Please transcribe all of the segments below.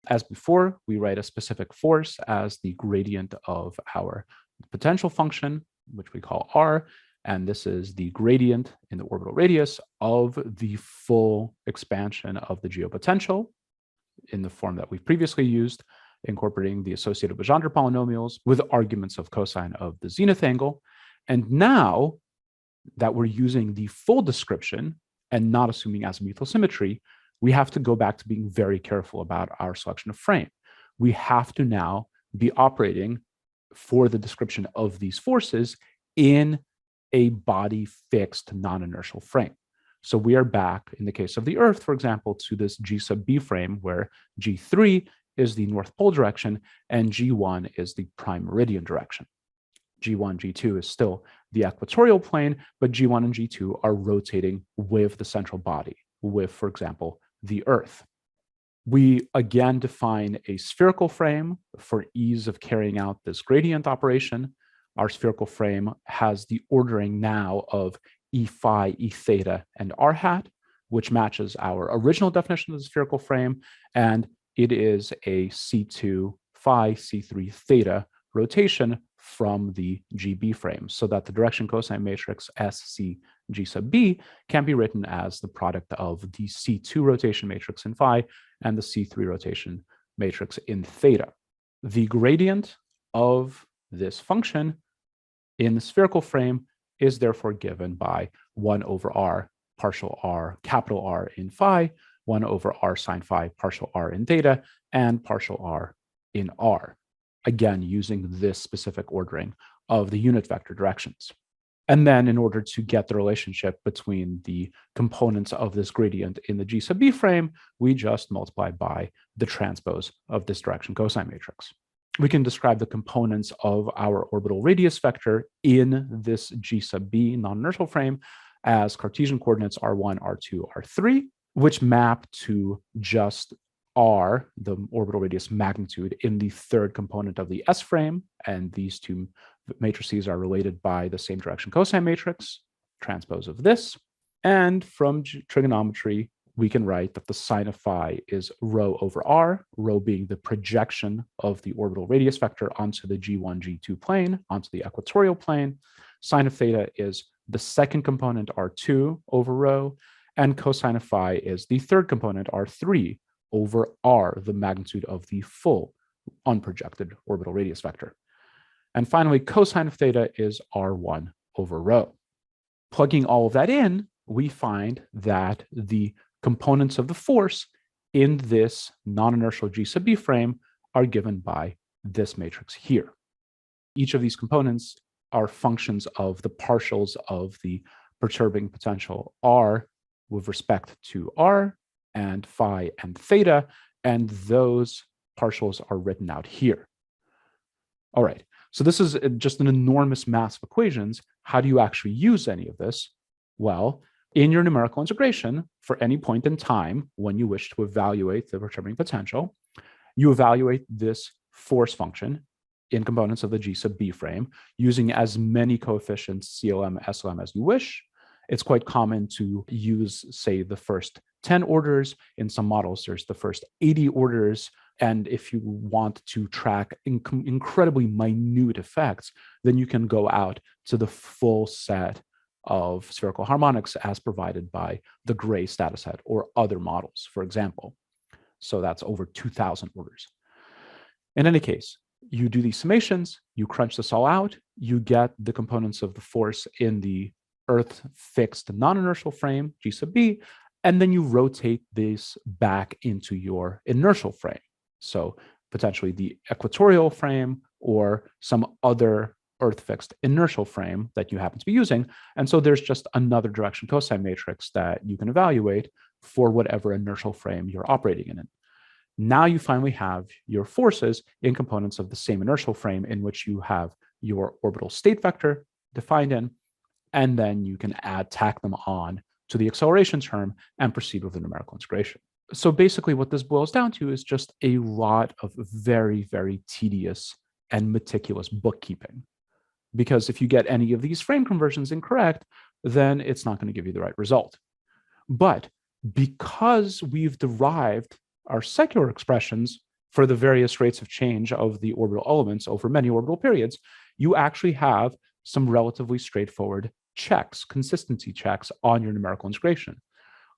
As before, we write a specific force as the gradient of our potential function, which we call r, and this is the gradient in the orbital radius of the full expansion of the geopotential in the form that we've previously used, incorporating the associated Legendre polynomials with arguments of cosine of the zenith angle. And now that we're using the full description and not assuming azimuthal symmetry, we have to go back to being very careful about our selection of frame. We have to now be operating for the description of these forces in a body fixed non-inertial frame. So we are back, in the case of the Earth, for example, to this G sub B frame where G3 is the North Pole direction and G1 is the prime meridian direction. G1, G2 is still the equatorial plane, but G1 and G2 are rotating with the central body, with, for example, the Earth. We again define a spherical frame for ease of carrying out this gradient operation. Our spherical frame has the ordering now of E phi, E theta, and R hat, which matches our original definition of the spherical frame, and it is a C2 phi, C3 theta rotation from the GB frame, so that the direction cosine matrix SC G sub B can be written as the product of the C2 rotation matrix in phi and the C3 rotation matrix in theta. The gradient of this function in the spherical frame is therefore given by 1 over r partial r capital R in phi, 1 over r sine phi partial r in theta, and partial r in r, again using this specific ordering of the unit vector directions. And then in order to get the relationship between the components of this gradient in the G sub B frame, we just multiply by the transpose of this direction cosine matrix. We can describe the components of our orbital radius vector in this G sub B non-inertial frame as Cartesian coordinates r1, r2, r3, which map to just r, the orbital radius magnitude, in the third component of the S frame, and these two matrices are related by the same direction cosine matrix, transpose of this. And from trigonometry, we can write that the sine of phi is rho over r, rho being the projection of the orbital radius vector onto the G1, G2 plane, onto the equatorial plane. Sine of theta is the second component, r2 over rho, and cosine of phi is the third component, r3 over r, the magnitude of the full unprojected orbital radius vector. And finally, cosine of theta is r1 over rho. Plugging all of that in, we find that the components of the force in this non-inertial G sub B frame are given by this matrix here. Each of these components are functions of the partials of the perturbing potential r with respect to r and phi and theta, and those partials are written out here. All right, so this is just an enormous mass of equations. How do you actually use any of this? Well, in your numerical integration, for any point in time when you wish to evaluate the perturbing potential, you evaluate this force function in components of the G sub B frame using as many coefficients CLM, SLM as you wish. It's quite common to use, say, the first 10 orders. In some models, there's the first 80 orders. And if you want to track incredibly minute effects, then you can go out to the full set of spherical harmonics as provided by the Gray status set or other models, for example. So that's over 2,000 orders. In any case, you do these summations, you crunch this all out, you get the components of the force in the Earth fixed non-inertial frame, G sub B, and then you rotate this back into your inertial frame. So potentially the equatorial frame or some other Earth fixed inertial frame that you happen to be using. And so there's just another direction cosine matrix that you can evaluate for whatever inertial frame you're operating in. Now you finally have your forces in components of the same inertial frame in which you have your orbital state vector defined in, and then you can tack them on to the acceleration term and proceed with the numerical integration. So basically what this boils down to is just a lot of very, very tedious and meticulous bookkeeping. Because if you get any of these frame conversions incorrect, then it's not going to give you the right result. But because we've derived our secular expressions for the various rates of change of the orbital elements over many orbital periods, you actually have some relatively straightforward checks, consistency checks on your numerical integration.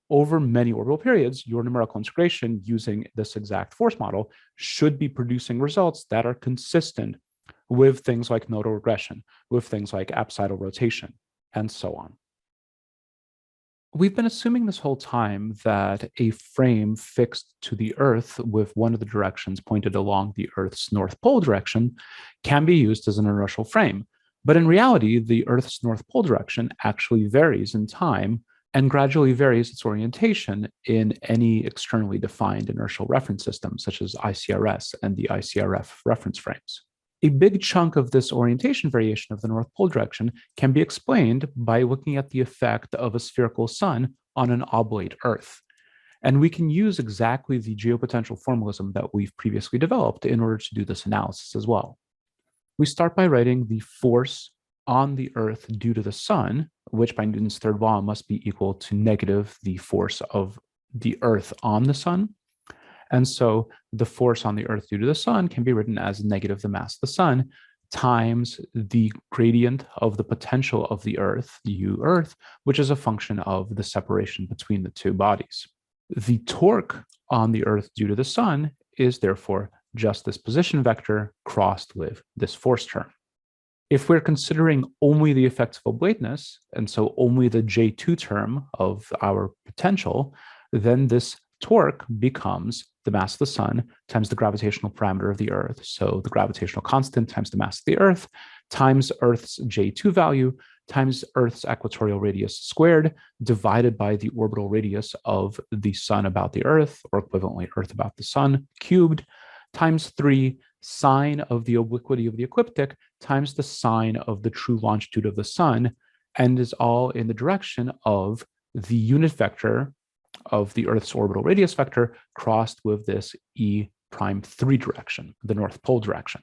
Over many orbital periods, your numerical integration using this exact force model should be producing results that are consistent with things like nodal regression, with things like apsidal rotation, and so on. We've been assuming this whole time that a frame fixed to the Earth with one of the directions pointed along the Earth's North Pole direction can be used as an inertial frame. But in reality, the Earth's North Pole direction actually varies in time and gradually varies its orientation in any externally defined inertial reference system, such as ICRS and the ICRF reference frames. A big chunk of this orientation variation of the North Pole direction can be explained by looking at the effect of a spherical sun on an oblate Earth. And we can use exactly the geopotential formalism that we've previously developed in order to do this analysis as well. We start by writing the force on the Earth due to the sun, which by Newton's third law must be equal to negative the force of the Earth on the sun. And so the force on the Earth due to the sun can be written as negative the mass of the sun times the gradient of the potential of the Earth, U Earth, which is a function of the separation between the two bodies. The torque on the Earth due to the sun is therefore just this position vector crossed with this force term. If we're considering only the effects of oblateness, and so only the J2 term of our potential, then this torque becomes the mass of the sun times the gravitational parameter of the Earth. So the gravitational constant times the mass of the Earth times Earth's J2 value times Earth's equatorial radius squared divided by the orbital radius of the sun about the Earth, or equivalently Earth about the sun cubed, times 3 sine of the obliquity of the ecliptic times the sine of the true longitude of the sun, and is all in the direction of the unit vector of the Earth's orbital radius vector crossed with this E prime 3 direction, the North Pole direction.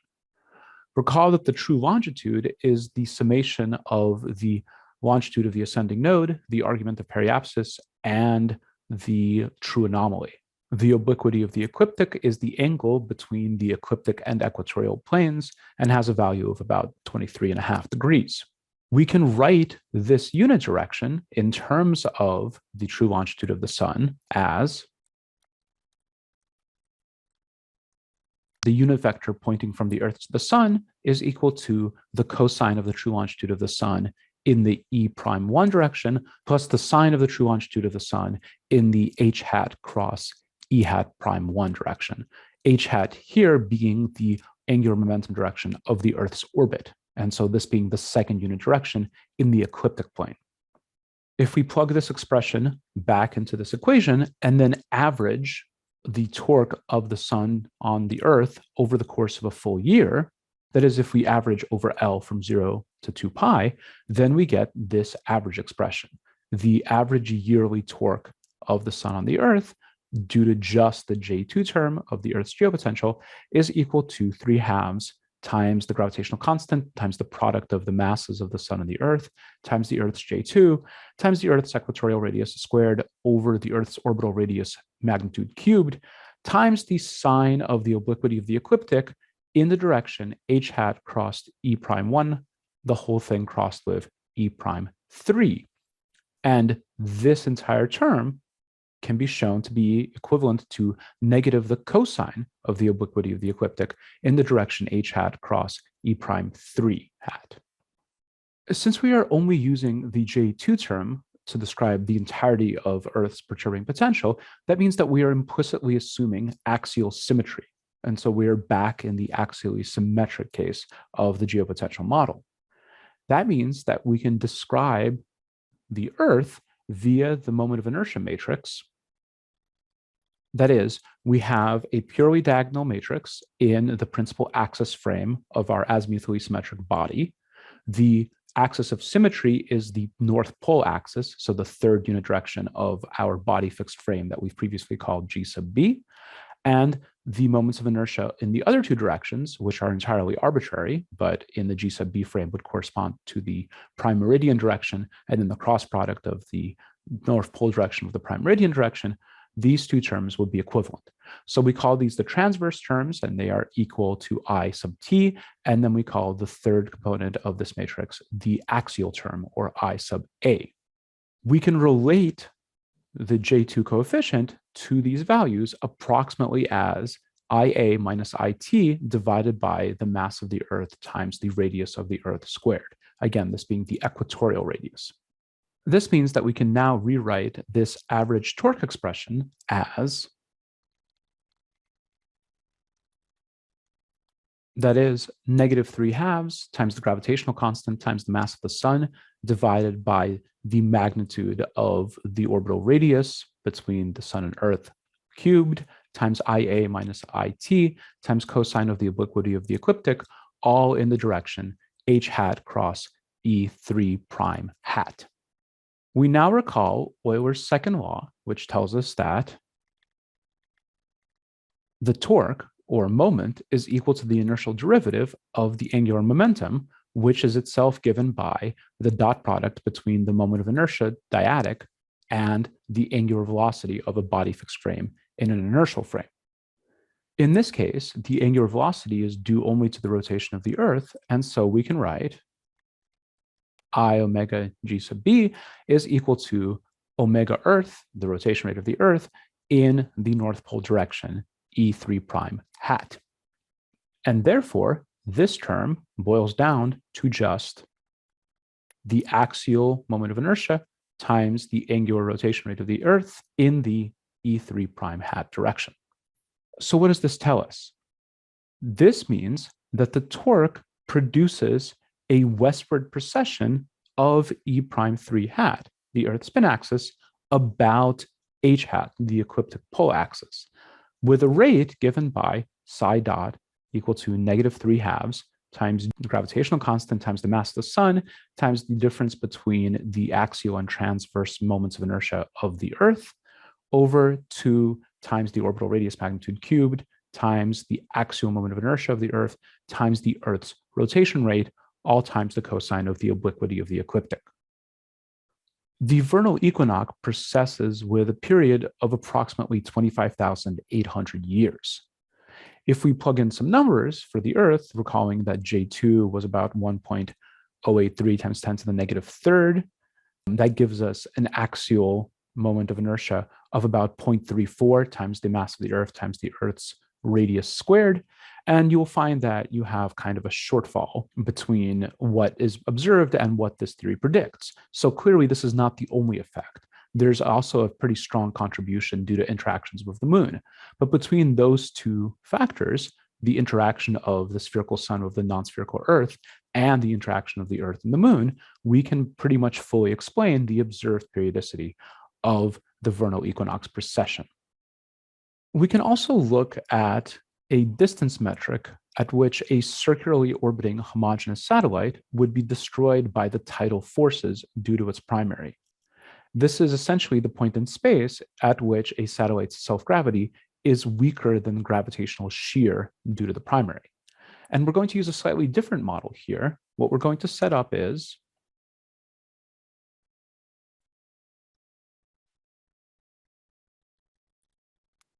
Recall that the true longitude is the summation of the longitude of the ascending node, the argument of periapsis, and the true anomaly. The obliquity of the ecliptic is the angle between the ecliptic and equatorial planes and has a value of about 23.5 degrees. We can write this unit direction in terms of the true longitude of the sun as the unit vector pointing from the Earth to the sun is equal to the cosine of the true longitude of the sun in the E prime 1 direction plus the sine of the true longitude of the sun in the H hat cross E hat prime 1 direction. H hat here being the angular momentum direction of the Earth's orbit. And so this being the second unit direction in the ecliptic plane. If we plug this expression back into this equation and then average the torque of the sun on the Earth over the course of a full year, that is, if we average over L from 0 to 2 pi, then we get this average expression. The average yearly torque of the sun on the Earth due to just the J2 term of the Earth's geopotential is equal to 3/2 times the gravitational constant times the product of the masses of the sun and the Earth times the Earth's J2 times the Earth's equatorial radius squared over the Earth's orbital radius magnitude cubed times the sine of the obliquity of the ecliptic in the direction H hat crossed E prime 1, the whole thing crossed with E prime 3. And this entire term can be shown to be equivalent to negative the cosine of the obliquity of the ecliptic in the direction H hat cross E prime 3 hat. Since we are only using the J2 term to describe the entirety of Earth's perturbing potential, that means that we are implicitly assuming axial symmetry. And so we are back in the axially symmetric case of the geopotential model. That means that we can describe the Earth via the moment of inertia matrix. That is, we have a purely diagonal matrix in the principal axis frame of our azimuthally symmetric body. The axis of symmetry is the North Pole axis, so the third unit direction of our body fixed frame that we've previously called G sub B. And the moments of inertia in the other two directions, which are entirely arbitrary, but in the G sub B frame would correspond to the prime meridian direction, and then the cross product of the North Pole direction with the prime meridian direction, these two terms would be equivalent. So we call these the transverse terms, and they are equal to I sub t. And then we call the third component of this matrix the axial term, or I sub a. We can relate the J2 coefficient to these values approximately as IA minus IT divided by the mass of the Earth times the radius of the Earth squared. Again, this being the equatorial radius. This means that we can now rewrite this average torque expression as, that is, -3/2 times the gravitational constant times the mass of the sun divided by the magnitude of the orbital radius between the sun and Earth cubed times IA minus IT times cosine of the obliquity of the ecliptic, all in the direction h hat cross E3 prime hat. We now recall Euler's second law, which tells us that the torque, or moment, is equal to the inertial derivative of the angular momentum, which is itself given by the dot product between the moment of inertia, dyadic, and the angular velocity of a body fixed frame in an inertial frame. In this case, the angular velocity is due only to the rotation of the Earth, and so we can write I omega g sub b is equal to omega Earth, the rotation rate of the Earth, in the North Pole direction, E3 prime hat. And therefore, this term boils down to just the axial moment of inertia times the angular rotation rate of the Earth in the E3 prime hat direction. So what does this tell us? This means that the torque produces a westward precession of E prime 3 hat, the Earth spin axis, about h hat, the ecliptic pole axis, with a rate given by psi dot equal to -3/2 times the gravitational constant times the mass of the sun times the difference between the axial and transverse moments of inertia of the Earth over 2 times the orbital radius magnitude cubed times the axial moment of inertia of the Earth times the Earth's rotation rate, all times the cosine of the obliquity of the ecliptic. The vernal equinox precesses with a period of approximately 25,800 years. If we plug in some numbers for the Earth, recalling that J2 was about 1.083 times 10 to the -3rd, that gives us an axial moment of inertia of about 0.34 times the mass of the Earth times the Earth's radius squared. And you'll find that you have kind of a shortfall between what is observed and what this theory predicts. So clearly, this is not the only effect. There's also a pretty strong contribution due to interactions with the moon. But between those two factors, the interaction of the spherical sun with the non-spherical Earth and the interaction of the Earth and the moon, we can pretty much fully explain the observed periodicity of the vernal equinox precession. We can also look at a distance metric at which a circularly orbiting homogeneous satellite would be destroyed by the tidal forces due to its primary. This is essentially the point in space at which a satellite's self-gravity is weaker than gravitational shear due to the primary. And we're going to use a slightly different model here. What we're going to set up is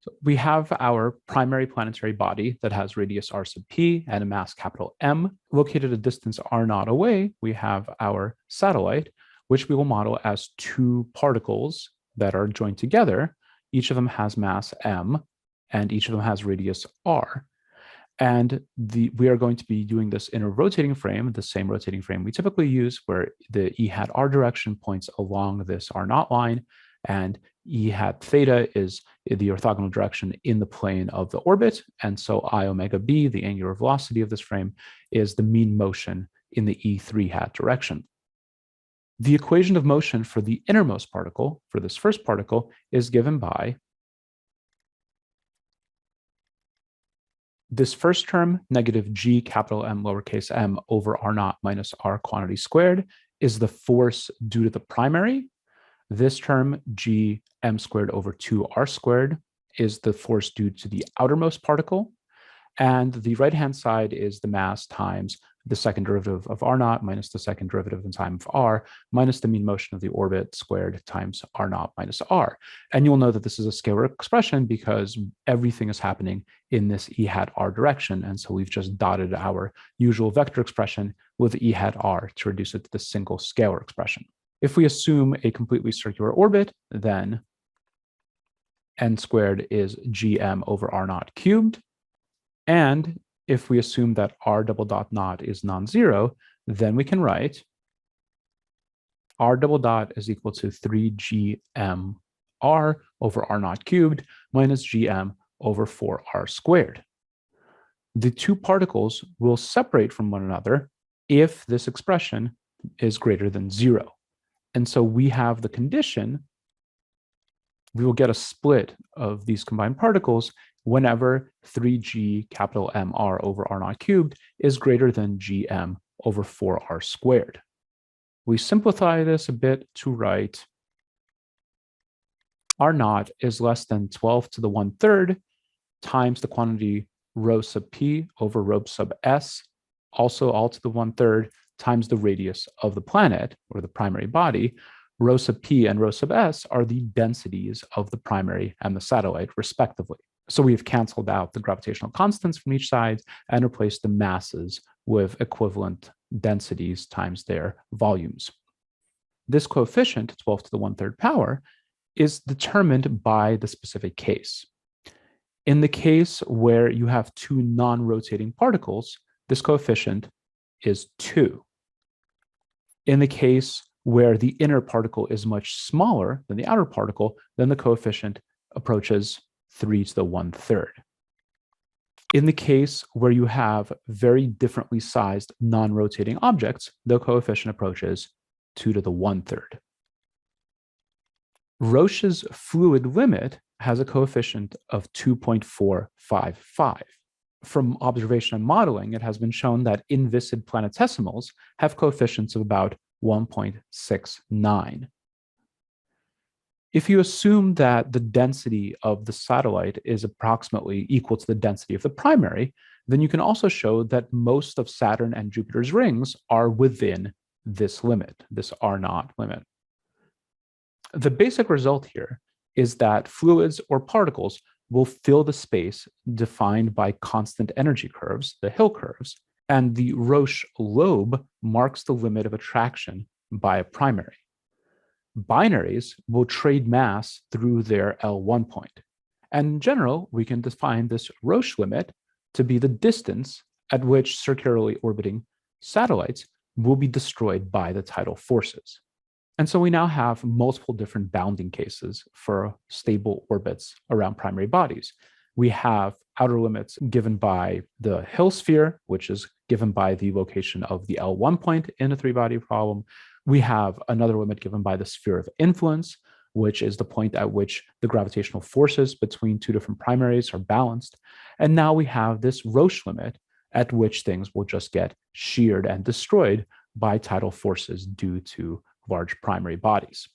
so we have our primary planetary body that has radius r sub p and a mass capital M. Located a distance r naught away, we have our satellite, which we will model as two particles that are joined together. Each of them has mass M, and each of them has radius r. And we are going to be doing this in a rotating frame, the same rotating frame we typically use, where the E hat r direction points along this r naught line, and E hat theta is the orthogonal direction in the plane of the orbit. And so I omega b, the angular velocity of this frame, is the mean motion in the E3 hat direction. The equation of motion for the innermost particle, for this first particle, is given by this first term, negative g capital M lowercase m over r naught minus r quantity squared, is the force due to the primary. This term, g m squared over 2r squared, is the force due to the outermost particle. And the right-hand side is the mass times the second derivative of r naught minus the second derivative in time of r minus the mean motion of the orbit squared times r naught minus r. And you'll know that this is a scalar expression because everything is happening in this e hat r direction. And so we've just dotted our usual vector expression with e hat r to reduce it to the single scalar expression. If we assume a completely circular orbit, then n squared is gm over r naught cubed. And if we assume that r double dot naught is non-zero, then we can write r double dot is equal to 3gm r over r naught cubed minus gm over 4r squared. The two particles will separate from one another if this expression is greater than 0. And so we have the condition, we will get a split of these combined particles whenever 3g capital mr over r naught cubed is greater than gm over 4r squared. We simplify this a bit to write r naught is less than 12 to the 1/3 times the quantity rho sub p over rho sub s, also all to the 1/3 times the radius of the planet or the primary body. Rho sub p and rho sub s are the densities of the primary and the satellite, respectively. So we have canceled out the gravitational constants from each side and replaced the masses with equivalent densities times their volumes. This coefficient, 12 to the 1/3 power, is determined by the specific case. In the case where you have two non-rotating particles, this coefficient is 2. In the case where the inner particle is much smaller than the outer particle, then the coefficient approaches 3 to the 1/3. In the case where you have very differently sized non-rotating objects, the coefficient approaches 2 to the 1/3. Roche's fluid limit has a coefficient of 2.455. From observation and modeling, it has been shown that inviscid planetesimals have coefficients of about 1.69. If you assume that the density of the satellite is approximately equal to the density of the primary, then you can also show that most of Saturn and Jupiter's rings are within this limit, this R naught limit. The basic result here is that fluids or particles will fill the space defined by constant energy curves, the Hill curves, and the Roche lobe marks the limit of attraction by a primary. Binaries will trade mass through their L1 point. And in general, we can define this Roche limit to be the distance at which circularly orbiting satellites will be destroyed by the tidal forces. And so we now have multiple different bounding cases for stable orbits around primary bodies. We have outer limits given by the Hill sphere, which is given by the location of the L1 point in a three-body problem. We have another limit given by the sphere of influence, which is the point at which the gravitational forces between two different primaries are balanced. And now we have this Roche limit at which things will just get sheared and destroyed by tidal forces due to large primary bodies.